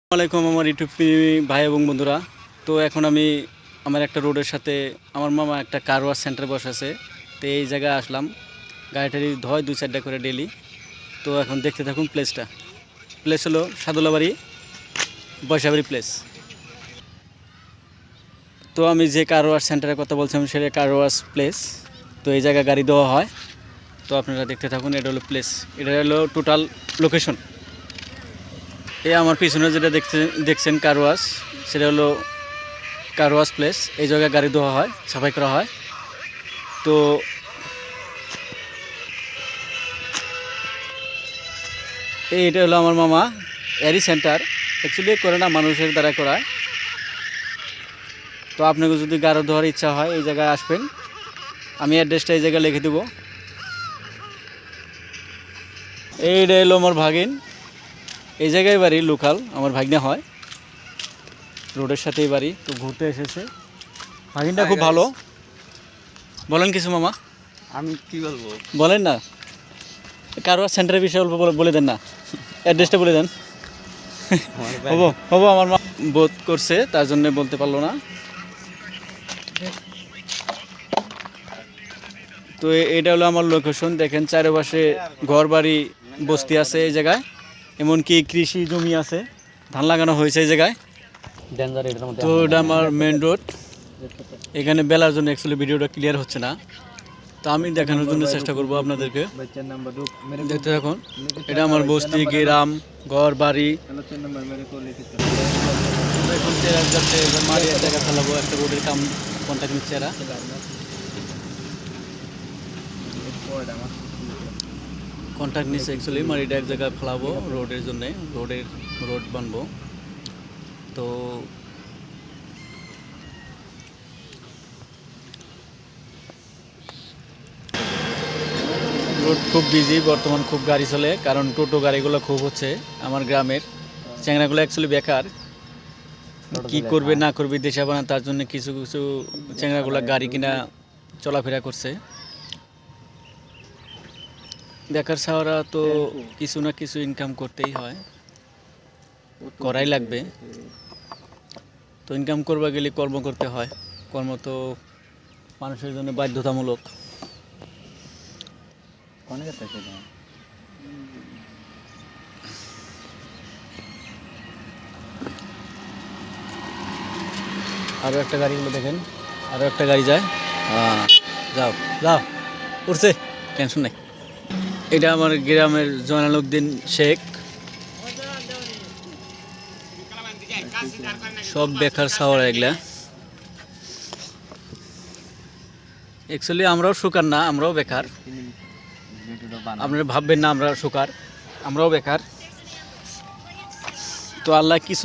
আসসালামাইকুম আমার ইউটিউব ভাই এবং বন্ধুরা। তো এখন আমি আমার একটা রোডের সাথে আমার মামা একটা কার ওয়াশ সেন্টার বসেছে। তো এই জায়গায় আসলাম, গাড়িটারি ধয় 2-4টা করে ডেলি। তো এখন দেখতে থাকুন প্লেস হলো সাদুলাবাড়ি বৈশাবাড়ি প্লেস। তো আমি যে কার ওয়াশ সেন্টারের কথা বলছিলাম সেটা কার ওয়াশ প্লেস। তো এই জায়গায় গাড়ি দেওয়া হয়। তো আপনারা দেখতে থাকুন, এটা হলো প্লেস, এটা হলো টোটাল লোকেশন। এই আমার পিছনে যেটা দেখছেন কার ওয়াশ, সেটা হলো কার ওয়াশ প্লেস। এই জায়গায় গাড়ি ধোয়া হয়, সাফাই করা হয়। তো এইটা হলো আমার মামা এরি সেন্টার। অ্যাকচুয়ালি করে না, মানুষের দ্বারা করায়। তো আপনাকে যদি গাড়ি ধোয়ার ইচ্ছা হয় এই জায়গায় আসবেন, আমি অ্যাড্রেসটা এই জায়গায় লিখে দেবো। এইটা হলো আমার ভাগিন, এই জায়গায় বাড়ি, লোকাল আমার ভাগনা হয়, রোডের সাথেই বাড়ি। তো ঘুরতে এসেছে, ভাগিনটা খুব ভালো। বলেন কিছু মামা। আমি কি বলবো, বলেন না, কারো সেন্টারের বিষয়ে অল্প বলে দেন না, অ্যাড্রেসটা বলে দেন। হবো আমার মা বোধ করছে, তার জন্য বলতে পারলো না। তো এটা হলো আমার লোকেশন। দেখেন চারপাশে ঘর বাড়ি বস্তি আছে এই জায়গায়, এমনকি কৃষি জমি আছে, ধান লাগানো হয়েছে এই জায়গায়। তো এটা আমার মেন রোড। এখানে বেলার জন্য অ্যাকচুয়ালি ভিডিওটা ক্লিয়ার হচ্ছে না, তো আমি দেখানোর জন্য চেষ্টা করব আপনাদেরকে। দেখতে থাকুন, এটা আমার বস্তি, গ্রাম, ঘর বাড়ি। দেখুন মারি এক জায়গায় ফেলাবো, একটা রোডের কাম কন্ট্যাক্ট নিচ্ছে এরা। কন্ট্যাক্ট নিচ্ছে অ্যাকচুয়ালি, মারিটা এক জায়গায় ফেলাবো রোডের জন্যে, রোড বানবো। তো রোড খুব বিজি বর্তমান, খুব গাড়ি চলে, কারণ টোটো গাড়িগুলো খুব হচ্ছে। আমার গ্রামের চ্যাংরাগুলো অ্যাকচুয়ালি বেকার, কি করবে না করবে দেশে বানা, তার জন্য কিছু কিছু চ্যাংরাগুলো গাড়ি কিনা চলাফেরা করছে। বেকার ছাড়া তো কিছু না কিছু ইনকাম করতেই হয়, করাই লাগবে। তো ইনকাম করবা গেলে কর্ম করতে হয়, কর্ম তো মানুষের জন্য বাধ্যতামূলক। আরও একটা গাড়িগুলো দেখেন, আরও একটা গাড়ি যায়। হ্যাঁ, যাও যাও, উঠছে, টেনশন নেই। এটা আমার গ্রামের জয়নালউদ্দিন শেখ। সব বেকার ছাওয়ার এগুলা। অ্যাকচুয়ালি আমরাও সুকার না, আমরাও বেকার। আপনারা ভাববেন না আমরা সুকার, আমরাও বেকার। তো আল্লাহ কিছু